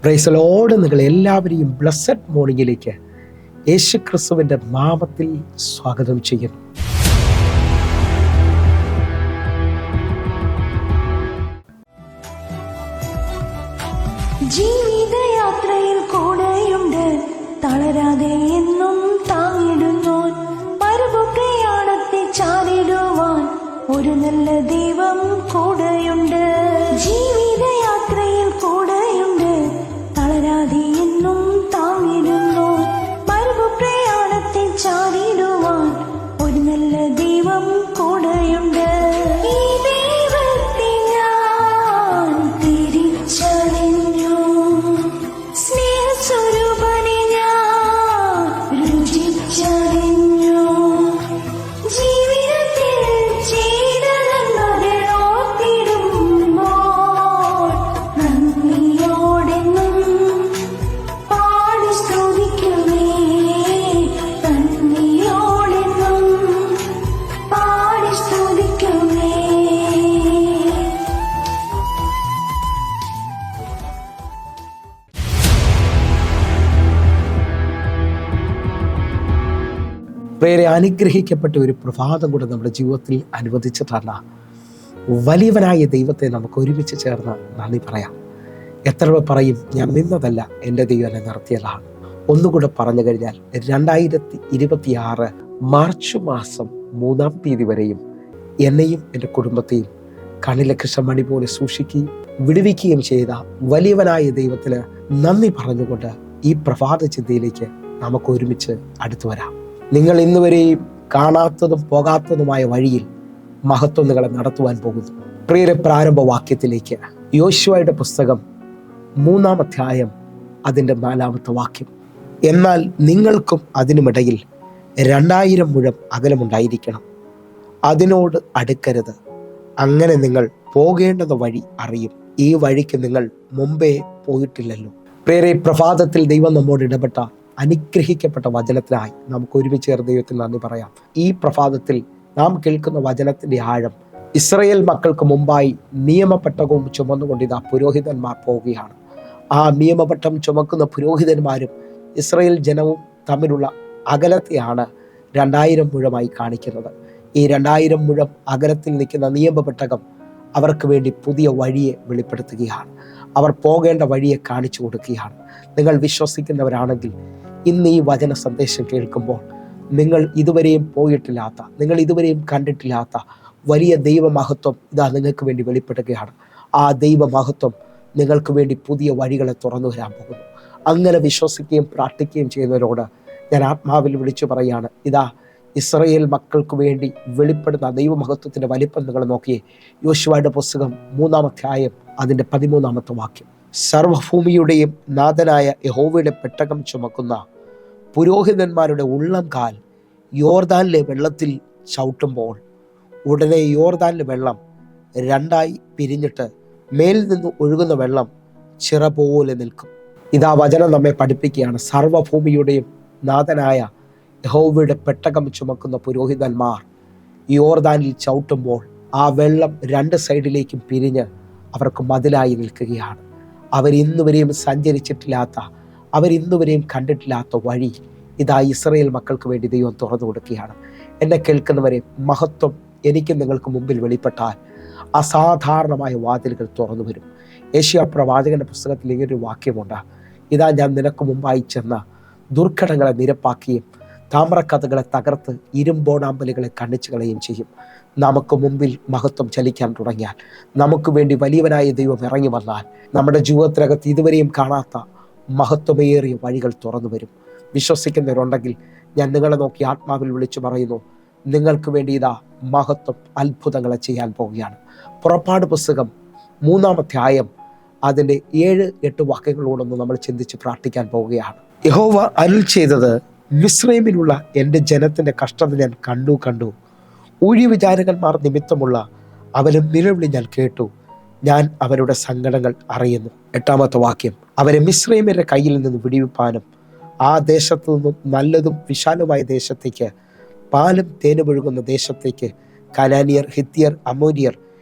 Praise Lord. നിങ്ങൾ എല്ലാവരെയും blessed മോർണിംഗിലേക്ക് യേശു ക്രിസ്തുവിൻ്റെ നാമത്തിൽ സ്വാഗതം ചെയ്യുന്നു. ജീവിതയാത്രയിൽ കൂടെയുണ്ട്, തളരാതെ എന്നും താങ്ങിടുന്നു. പരുപൊക്കെയാണത്തെ ചാടിടുവാൻ ഒരു നല്ല ദൈവം കൂടെയുണ്ട്. ജീവിതയാത്രയിൽ കൂടെയുണ്ട്, തളരാതെ എന്നും താങ്ങിടുന്നു. പരുപൊക്കെയാണത്തെ ചാടിടുവാൻ ഒരു നല്ല ദൈവം കൂടെയുണ്ട്. ഈ ദൈവത്തെ ഞാൻ തിരിച്ചറിഞ്ഞു, സ്നേഹസ്വരൂപനെ ഞാൻ രുചിച്ചറിഞ്ഞു. ജീവിതത്തിൽ ചെയ്ത നന്മകൾ ഓർത്തിടുമ്പോൾ നന്ദിയോടെന്നും പാടി സ്തുതിക്കുമേ. നന്ദിയോടെന്നും പാടി സ്തുതിക്കുമേ. പ്രിയരെ, അനുഗ്രഹിക്കപ്പെട്ട ഒരു പ്രഭാതം കൂടെ നമ്മുടെ ജീവിതത്തിൽ അനുവദിച്ചിട്ടാണ് വലിയവനായ ദൈവത്തെ നമുക്ക് ഒരുമിച്ച് ചേർന്ന് നന്ദി പറയാം. എത്ര പേർ പറയും, ഞാൻ നിന്നതല്ല, എൻ്റെ ദൈവം എന്നെ നിർത്തിയതാണ്. ഒന്നുകൂടെ പറഞ്ഞു കഴിഞ്ഞാൽ 2026 മാർച്ച് മാസം 3-ാം തീയതി വരെയും എന്നെയും എൻ്റെ കുടുംബത്തെയും കണ്ണിലെ കൃഷ്ണമണി പോലെ സൂക്ഷിക്കുകയും വിടുവിക്കുകയും ചെയ്ത വലിയവനായ ദൈവത്തിന് നന്ദി പറഞ്ഞുകൊണ്ട് ഈ പ്രഭാത ചിന്തയിലേക്ക് നമുക്ക് ഒരുമിച്ച് അടുത്തു വരാം. നിങ്ങൾ ഇന്നുവരെയും കാണാത്തതും പോകാത്തതുമായ വഴിയിൽ മഹത്വം നിങ്ങളെ നടത്തുവാൻ പോകുന്നു. പ്രിയരെ, പ്രാരംഭ വാക്യത്തിലേക്ക് യോശുവയുടെ പുസ്തകം 3-ാം അധ്യായം അതിൻ്റെ 4-ാമത്തെ വാക്യം. എന്നാൽ നിങ്ങൾക്കും അതിനുമിടയിൽ 2000 മുഴം അകലമുണ്ടായിരിക്കണം, അതിനോട് അടുക്കരുത്. അങ്ങനെ നിങ്ങൾ പോകേണ്ടുന്ന വഴി അറിയും. ഈ വഴിക്ക് നിങ്ങൾ മുമ്പേ പോയിട്ടില്ലല്ലോ. പ്രിയരെ, പ്രഭാതത്തിൽ ദൈവം നമ്മോട് ഇടപെട്ട അനുഗ്രഹിക്കപ്പെട്ട വചനത്തിനായി നമുക്ക് ഒരുമിച്ച് ചേർന്ന് ദൈവത്തിന് നന്ദി പറയാം. ഈ പ്രഭാതത്തിൽ നാം കേൾക്കുന്ന വചനത്തിന്റെ ആഴം, ഇസ്രായേൽ മക്കൾക്ക് മുമ്പായി നിയമപെട്ടകവും ചുമന്നുകൊണ്ട് ഇതാ പുരോഹിതന്മാർ പോവുകയാണ്. ആ നിയമപെട്ടം ചുമക്കുന്ന പുരോഹിതന്മാരും ഇസ്രായേൽ ജനവും തമ്മിലുള്ള അകലത്തെയാണ് 2000 മുഴമായി കാണിക്കുന്നത്. ഈ 2000 മുഴം അകലത്തിൽ നിൽക്കുന്ന നിയമപെട്ടകം അവർക്ക് വേണ്ടി പുതിയ വഴിയെ വെളിപ്പെടുത്തുകയാണ്. അവർ പോകേണ്ട വഴിയെ കാണിച്ചു കൊടുക്കുകയാണ്. നിങ്ങൾ വിശ്വസിക്കുന്നവരാണെങ്കിൽ ഇന്ന് ഈ വചന സന്ദേശം കേൾക്കുമ്പോൾ നിങ്ങൾ ഇതുവരെയും പോയിട്ടില്ലാത്ത, നിങ്ങൾ ഇതുവരെയും കണ്ടിട്ടില്ലാത്ത വലിയ ദൈവമഹത്വം ഇതാ നിങ്ങൾക്ക് വേണ്ടി വെളിപ്പെടുകയാണ്. ആ ദൈവമഹത്വം നിങ്ങൾക്ക് വേണ്ടി പുതിയ വഴികളെ തുറന്നു വരാൻ പോകുന്നു. അങ്ങനെ വിശ്വസിക്കുകയും പ്രാർത്ഥിക്കുകയും ചെയ്യുന്നവരോട് ഞാൻ ആത്മാവിൽ വിളിച്ചു പറയാണ്, ഇതാ ഇസ്രായേൽ മക്കൾക്ക് വേണ്ടി വെളിപ്പെടുന്ന ദൈവമഹത്വത്തിൻ്റെ വലിപ്പം നിങ്ങൾ നോക്കിയേ. യോശുവയുടെ പുസ്തകം 3-ാം അധ്യായം അതിൻ്റെ 13-ാമത്തെ വാക്യം. സർവഭൂമിയുടെയും നാഥനായ യഹോവയുടെ പെട്ടകം ചുമക്കുന്ന പുരോഹിതന്മാരുടെ ഉള്ളം കാൽ യോർദാനിലെ വെള്ളത്തിൽ ചവിട്ടുമ്പോൾ ഉടനെ യോർദാനിലെ വെള്ളം 2ആയി പിരിഞ്ഞിട്ട് മേലിൽ നിന്ന് ഒഴുകുന്ന വെള്ളം ചിറ പോലെ നിൽക്കും. ഇതാ വചനം നമ്മെ പഠിപ്പിക്കുകയാണ്. സർവഭൂമിയുടെയും നാഥനായ യഹോവയുടെ പെട്ടകം ചുമക്കുന്ന പുരോഹിതന്മാർ യോർദാനിൽ ചവിട്ടുമ്പോൾ ആ വെള്ളം 2 സൈഡിലേക്കും പിരിഞ്ഞ് അവർക്ക് മതിലായി നിൽക്കുകയാണ്. അവരിന്നുവരെയും സഞ്ചരിച്ചിട്ടില്ലാത്ത, അവരിന്നുവരെയും കണ്ടിട്ടില്ലാത്ത വഴി ഇതാ ഇസ്രായേൽ മക്കൾക്ക് വേണ്ടി ദൈവം തുറന്നു കൊടുക്കുകയാണ്. എന്നെ കേൾക്കുന്നവരെ, മഹത്വം എനിക്ക് നിങ്ങൾക്ക് മുമ്പിൽ വെളിപ്പെട്ടാൽ അസാധാരണമായ വാതിലുകൾ തുറന്നു വരും. യെശയ്യാ പ്രവാചകന്റെ പുസ്തകത്തിൽ ഇങ്ങനൊരു വാക്യമുണ്ട്, ഇതാ ഞാൻ നിനക്ക് മുമ്പായി ചെന്ന ദുർഘടങ്ങളെ നിരപ്പാക്കുകയും താമ്രക്കഥകളെ തകർത്ത് ഇരുമ്പോണാമ്പലുകളെ കണ്ണിച്ചു കളയുകയും ചെയ്യും. നമുക്ക് മുമ്പിൽ മഹത്വം ചലിക്കാൻ തുടങ്ങിയാൽ, നമുക്ക് വേണ്ടി വലിയവനായ ദൈവം ഇറങ്ങി വന്നാൽ നമ്മുടെ ജീവിതത്തിനകത്ത് ഇതുവരെയും കാണാത്ത മഹത്വമേറിയ വഴികൾ തുറന്നു വരും. വിശ്വസിക്കുന്നവരുണ്ടെങ്കിൽ ഞാൻ നിങ്ങളെ നോക്കി ആത്മാവിൽ വിളിച്ചു പറയുന്നു, നിങ്ങൾക്ക് വേണ്ടി ഇതാ മഹത്വം അത്ഭുതങ്ങളെ ചെയ്യാൻ പോവുകയാണ്. പുറപ്പാട് പുസ്തകം 3-ാം അധ്യായം അതിൻ്റെ 7-8 വാക്യങ്ങളോടൊന്ന് നമ്മൾ ചിന്തിച്ച് പ്രാർത്ഥിക്കാൻ പോവുകയാണ്. യഹോവ അരുൾ ചെയ്തത്, മിസ്രൈമിലുള്ള എൻ്റെ ജനത്തിൻ്റെ കഷ്ടത ഞാൻ കണ്ടു. ഊഴിവിചാരകന്മാർ നിമിത്തമുള്ള അവരുടെ നിലവിളി ഞാൻ കേട്ടു. ഞാൻ അവരുടെ സങ്കടങ്ങൾ അറിയുന്നു. 8-ാമത്തെ വാക്യം. അവരെ മിസ്രൈമിന്റെ കയ്യിൽ നിന്ന് വിടിവിപ്പാനും ആ ദേശത്തു നിന്നും നല്ലതും വിശാലമായ ദേശത്തേക്ക്, പാലും തേനുമൊഴുകുന്ന ദേശത്തേക്ക്, കനാനിയർ, ഹിത്യർ, അമോര്യർ,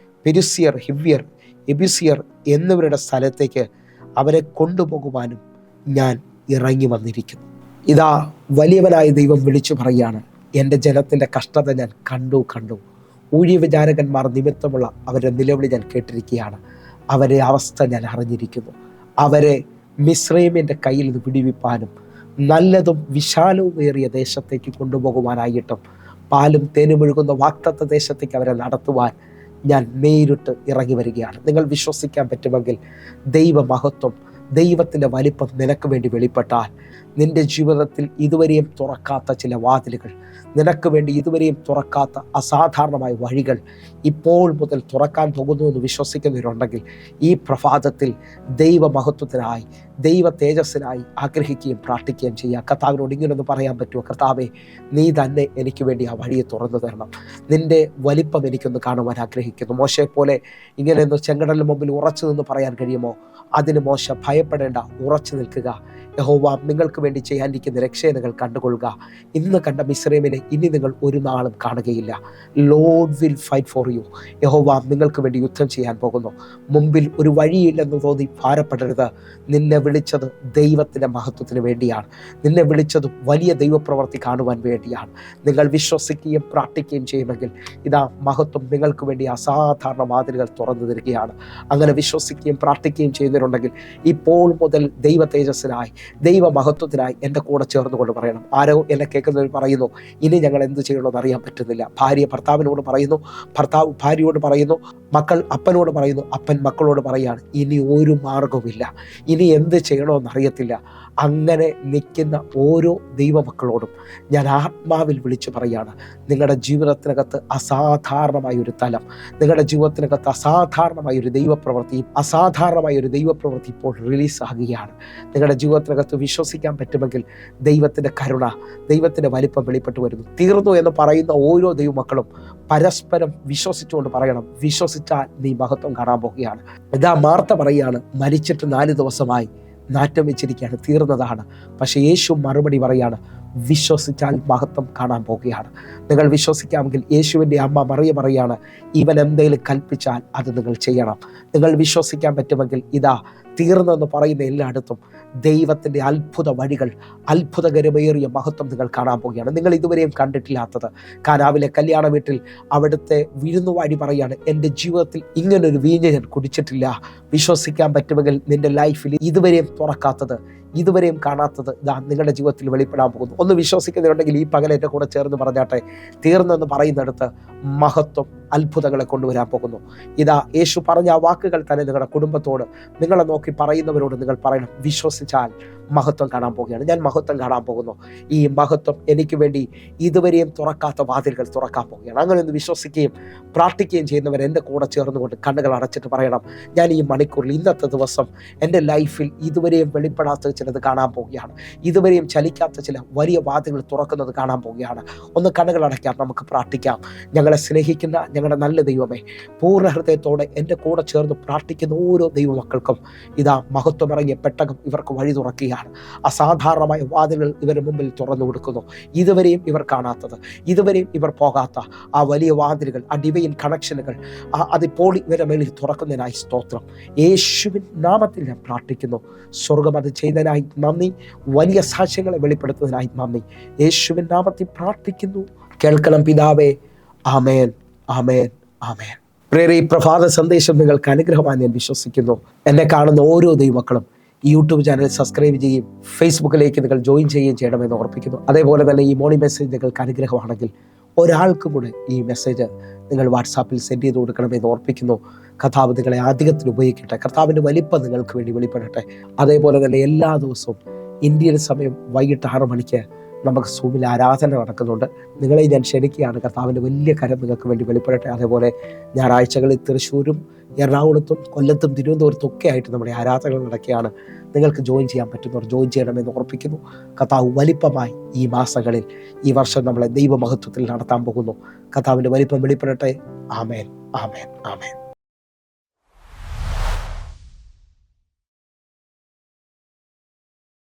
പെരിസ്യർ, ഹിവ്യർ, എബിസിയർ എന്നിവരുടെ സ്ഥലത്തേക്ക് അവരെ കൊണ്ടുപോകുവാനും ഞാൻ ഇറങ്ങി വന്നിരിക്കുന്നു. ഇതാ വലിയവനായ ദൈവം വിളിച്ചു പറയാണ്, എൻ്റെ ജനത്തിൻ്റെ കഷ്ടത ഞാൻ കണ്ടു. ഊഴിയവിചാരകന്മാർ നിമിത്തമുള്ള അവരുടെ നിലവിളി ഞാൻ കേട്ടിരിക്കുകയാണ്. അവരെ അവസ്ഥ ഞാൻ അറിഞ്ഞിരിക്കുന്നു. അവരെ മിസ്രയീമിൻ്റെ കയ്യിൽ നിന്ന് വിടുവിപ്പാനും നല്ലതും വിശാലവുമേറിയ ദേശത്തേക്ക് കൊണ്ടുപോകുവാനായിട്ടും പാലും തേനും ഒഴുകുന്ന വാഗ്ദത്ത ദേശത്തേക്ക് അവരെ നടത്തുവാൻ ഞാൻ നേരിട്ട് ഇറങ്ങി വരികയാണ്. നിങ്ങൾ വിശ്വസിക്കാൻ പറ്റുമെങ്കിൽ ദൈവമഹത്വം, ദൈവത്തിൻ്റെ വലിപ്പം നിനക്ക് വേണ്ടി വെളിപ്പെട്ടാൽ നിൻ്റെ ജീവിതത്തിൽ ഇതുവരെയും തുറക്കാത്ത ചില വാതിലുകൾ, നിനക്ക് വേണ്ടി ഇതുവരെയും തുറക്കാത്ത അസാധാരണമായ വഴികൾ ഇപ്പോൾ മുതൽ തുറക്കാൻ പോകുന്നു എന്ന് വിശ്വസിക്കുന്നവരുണ്ടെങ്കിൽ ഈ പ്രഭാതത്തിൽ ദൈവമഹത്വത്തിനായി, ദൈവ തേജസ്സിനായി ആഗ്രഹിക്കുകയും പ്രാർത്ഥിക്കുകയും ചെയ്യുക. കർത്താവിനോട് ഇങ്ങനൊന്ന് പറയാൻ പറ്റുമോ? കർത്താവേ, നീ തന്നെ എനിക്ക് വേണ്ടി ആ വഴിയെ തുറന്നു തരണം. നിൻ്റെ വലിപ്പം എനിക്കൊന്ന് കാണുവാൻ ആഗ്രഹിക്കുന്നു. മോശയെ പോലെ ഇങ്ങനെയൊന്ന് ചെങ്കടലിന് മുമ്പിൽ ഉറച്ചു നിന്ന് പറയാൻ കഴിയുമോ? അതിന് മോശ ഭയപ്പെടേണ്ട, ഉറച്ചു നിൽക്കുക. യഹോവ നിങ്ങൾക്ക് വേണ്ടി ചെയ്യാനിരിക്കുന്ന രക്ഷയെ നിങ്ങൾ കണ്ടുകൊള്ളുക. ഇന്ന് കണ്ട മിസ്രയീമിനെ ഇനി നിങ്ങൾ ഒരു നാളും കാണുകയില്ല. Lord will fight for you. യഹോവ നിങ്ങൾക്ക് വേണ്ടി യുദ്ധം ചെയ്യാൻ പോകുന്നു. മുമ്പിൽ ഒരു വഴിയില്ലെന്ന് തോന്നി ഭാരപ്പെടരുത്. നിന്നെ വിളിച്ചത് ദൈവത്തിൻ്റെ മഹത്വത്തിന് വേണ്ടിയാണ്. നിന്നെ വിളിച്ചത് വലിയ ദൈവപ്രവൃത്തി കാണുവാൻ വേണ്ടിയാണ്. നിങ്ങൾ വിശ്വസിക്കുകയും പ്രാർത്ഥിക്കുകയും ചെയ്യുമെങ്കിൽ ഇതാ മഹത്വം നിങ്ങൾക്ക് വേണ്ടി അസാധാരണ വാതിലുകൾ തുറന്നു തരികയാണ്. അങ്ങനെ വിശ്വസിക്കുകയും പ്രാർത്ഥിക്കുകയും ചെയ്യുന്നവരുണ്ടെങ്കിൽ ഇപ്പോൾ മുതൽ ദൈവ തേജസ്സിനായി, ദൈവ മഹത്വത്തിനായി എൻ്റെ കൂടെ ചേർന്നുകൊണ്ട് പറയണം. ആരോ എന്നെ കേൾക്കുന്നവർ പറയുന്നു, ഇനി ഞങ്ങൾ എന്ത് ചെയ്യണമെന്ന് അറിയാൻ പറ്റുന്നില്ല. ഭാര്യ ഭർത്താവിനോട് പറയുന്നു, ഭർത്താവ് ഭാര്യയോട് പറയുന്നു, മക്കൾ അപ്പനോട് പറയുന്നു, അപ്പൻ മക്കളോട് പറയുകയാണ്, ഇനി ഒരു മാർഗവുമില്ല, ഇനി എന്ത് ചെയ്യണമെന്ന് അറിയത്തില്ല. അങ്ങനെ നിൽക്കുന്ന ഓരോ ദൈവമക്കളോടും ഞാൻ ആത്മാവിൽ വിളിച്ചു പറയുകയാണ്, നിങ്ങളുടെ ജീവിതത്തിനകത്ത് അസാധാരണമായ ഒരു തലം, നിങ്ങളുടെ ജീവിതത്തിനകത്ത് അസാധാരണമായ ഒരു ദൈവപ്രവൃത്തി, അസാധാരണമായ ഒരു ദൈവപ്രവൃത്തി ഇപ്പോൾ റിലീസാകുകയാണ്. നിങ്ങളുടെ ജീവിതത്തിനകത്ത് വിശ്വസിക്കാൻ പറ്റുമെങ്കിൽ ദൈവത്തിൻ്റെ കരുണ, ദൈവത്തിൻ്റെ വലിപ്പം വെളിപ്പെട്ടു വരുന്നു. തീർന്നു എന്ന് പറയുന്ന ഓരോ ദൈവമക്കളും പരസ്പരം വിശ്വസിച്ചുകൊണ്ട് പറയണം, വിശ്വസിച്ചാൽ നീ മഹത്വം കാണാൻ പോകുകയാണ്. ഇതാ മാർത്ത പറയുകയാണ്, മരിച്ചിട്ട് 4 ദിവസമായി, നാറ്റം വെച്ചിരിക്കുകയാണ്, തീർന്നതാണ്. പക്ഷേ യേശു മറുപടി പറയാണ്, വിശ്വസിച്ചാൽ മഹത്വം കാണാൻ പോകുകയാണ്. നിങ്ങൾ വിശ്വസിക്കാമെങ്കിൽ യേശുവിൻ്റെ അമ്മ മറിയ പറയാണ്, ഇവൻ എന്തെങ്കിലും കൽപ്പിച്ചാൽ അത് നിങ്ങൾ ചെയ്യണം. നിങ്ങൾ വിശ്വസിക്കാൻ പറ്റുമെങ്കിൽ ഇതാ തീർന്നെന്ന് പറയുന്ന എല്ലായിടത്തും ദൈവത്തിൻ്റെ അത്ഭുത വഴികൾ, അത്ഭുതകരമേറിയ മഹത്വം നിങ്ങൾ കാണാൻ പോവുകയാണ്. നിങ്ങൾ ഇതുവരെയും കണ്ടിട്ടില്ലാത്തത്. കാനാവിലെ കല്യാണ വീട്ടിൽ അവിടുത്തെ വിരുന്നുവാഴി പറയാണ്, എൻ്റെ ജീവിതത്തിൽ ഇങ്ങനൊരു വീഞ്ഞ് ഞാൻ കുടിച്ചിട്ടില്ല. വിശ്വസിക്കാൻ പറ്റുമെങ്കിൽ നിൻ്റെ ലൈഫിൽ ഇതുവരെയും തുറക്കാത്തത്, ഇതുവരെയും കാണാത്തത് ഇതാ നിങ്ങളുടെ ജീവിതത്തിൽ വെളിപ്പെടാൻ പോകുന്നു. ഒന്ന് വിശ്വസിക്കുന്നുണ്ടെങ്കിൽ ഈ പകൽ എൻ്റെ കൂടെ ചേർന്ന് പറഞ്ഞാട്ടെ, തീർന്നെന്ന് പറയുന്നിടത്ത് മഹത്വം, അത്ഭുതങ്ങളെ കൊണ്ടുവരാൻ പോകുന്നു. ഇതാ യേശു പറഞ്ഞ ആ വാക്കുകൾ തന്നെ നിങ്ങളുടെ കുടുംബത്തോട്, നിങ്ങളെ നോക്കി പറയുന്നവരോട് നിങ്ങൾ പറയണം, വിശ്വസിച്ചാൽ മഹത്വം കാണാൻ പോകുകയാണ്. ഞാൻ മഹത്വം കാണാൻ പോകുന്നു. ഈ മഹത്വം എനിക്ക് വേണ്ടി ഇതുവരെയും തുറക്കാത്ത വാതിലുകൾ തുറക്കാൻ പോകുകയാണ്. അങ്ങനെ ഒന്ന് വിശ്വസിക്കുകയും പ്രാർത്ഥിക്കുകയും ചെയ്യുന്നവർ എൻ്റെ കൂടെ ചേർന്നുകൊണ്ട് കണ്ണുകൾ അടച്ചിട്ട് പറയണം, ഞാൻ ഈ മണിക്കൂറിൽ, ഇന്നത്തെ ദിവസം എൻ്റെ ലൈഫിൽ ഇതുവരെയും വെളിപ്പെടാത്ത ചിലത് കാണാൻ പോവുകയാണ്. ഇതുവരെയും ചലിക്കാത്ത ചില വലിയ വാതിലുകൾ തുറക്കുന്നത് കാണാൻ പോവുകയാണ്. ഒന്ന് കണ്ണുകൾ അടയ്ക്കാം, നമുക്ക് പ്രാർത്ഥിക്കാം. ഞങ്ങളെ സ്നേഹിക്കുന്ന ഞങ്ങളുടെ നല്ല ദൈവമേ, പൂർണ്ണ ഹൃദയത്തോടെ എൻ്റെ കൂടെ ചേർന്ന് പ്രാർത്ഥിക്കുന്ന ഓരോ ദൈവമക്കൾക്കും ഇതാ മഹത്വമിറങ്ങിയ പെട്ടകം ഇവർക്ക് വഴി തുറക്കുകയാണ്. അസാധാരണമായ വാതിലുകൾ ഇവരുടെ മുമ്പിൽ തുറന്നു കൊടുക്കുന്നു. ഇതുവരെയും ഇവർ കാണാത്തത്, ഇതുവരെയും ഇവർ പോകാത്ത ആ വലിയ വാതിലുകൾ, ആ ഡിവൈൻ കണക്ഷനുകൾ അതിപ്പോൾ ഇവരുടെ മേലിൽ തുറക്കുന്നതിനായി സ്തോത്രം. യേശുവിൻ നാമത്തിൽ ഞാൻ പ്രാർത്ഥിക്കുന്നു. സ്വർഗം അത് ചെയ്തതിനായി നന്ദി. വലിയ സാക്ഷ്യങ്ങളെ വെളിപ്പെടുത്തുന്നതിനായി നന്ദി. യേശുവിൻ നാമത്തിൽ പ്രാർത്ഥിക്കുന്നു. കേൾക്കണം പിതാവേ. ആമേൻ, ആമേൻ, ആമേൻ. പ്രിയരേ, ഈ പ്രഭാത സന്ദേശം നിങ്ങൾക്ക് അനുഗ്രഹമായി ഞാൻ വിശ്വസിക്കുന്നു. എന്നെ കാണുന്ന ഓരോ ദൈവമക്കളും ഈ യൂട്യൂബ് ചാനൽ സബ്സ്ക്രൈബ് ചെയ്യുകയും ഫേസ്ബുക്കിലേക്ക് നിങ്ങൾ ജോയിൻ ചെയ്യുകയും ചെയ്യണമെന്ന് ഓർപ്പിക്കുന്നു. അതേപോലെ തന്നെ ഈ മോർണിംഗ് മെസ്സേജ് നിങ്ങൾക്ക് അനുഗ്രഹമാണെങ്കിൽ ഒരാൾക്കും കൂടെ ഈ മെസ്സേജ് നിങ്ങൾ വാട്സാപ്പിൽ സെൻഡ് ചെയ്ത് കൊടുക്കണമെന്ന് ഓർപ്പിക്കുന്നു. കർത്താവ് നിങ്ങളെ അധികത്തിൽ ഉപയോഗിക്കട്ടെ. കർത്താവിൻ്റെ വലിപ്പം നിങ്ങൾക്ക് വേണ്ടി വെളിപ്പെടട്ടെ. അതേപോലെ തന്നെ എല്ലാ ദിവസവും ഇന്ത്യൻ സമയം വൈകിട്ട് 6 മണിക്ക് നമുക്ക് സൂമിൽ ആരാധന നടക്കുന്നുണ്ട്. നിങ്ങളെ ഞാൻ ക്ഷണിക്കുകയാണ്. കർത്താവിൻ്റെ വലിയ കരം നിങ്ങൾക്ക് വേണ്ടി വെളിപ്പെടട്ടെ. അതേപോലെ ഞായറാഴ്ചകളിൽ തൃശ്ശൂരും എറണാകുളത്തും കൊല്ലത്തും തിരുവനന്തപുരത്തും ഒക്കെ ആയിട്ട് നമ്മുടെ ആരാധനകൾ നടക്കുകയാണ്. നിങ്ങൾക്ക് ജോയിൻ ചെയ്യാൻ പറ്റുന്നവർ ജോയിൻ ചെയ്യണമെന്ന് ഓർപ്പിക്കുന്നു. കർത്താവ് വലിപ്പമായി ഈ മാസങ്ങളിൽ, ഈ വർഷം നമ്മളെ ദൈവമഹത്വത്തിൽ നടത്താൻ പോകുന്നു. കർത്താവിൻ്റെ വലിപ്പം വെളിപ്പെടട്ടെ. ആമേൻ, ആമേൻ, ആമേൻ.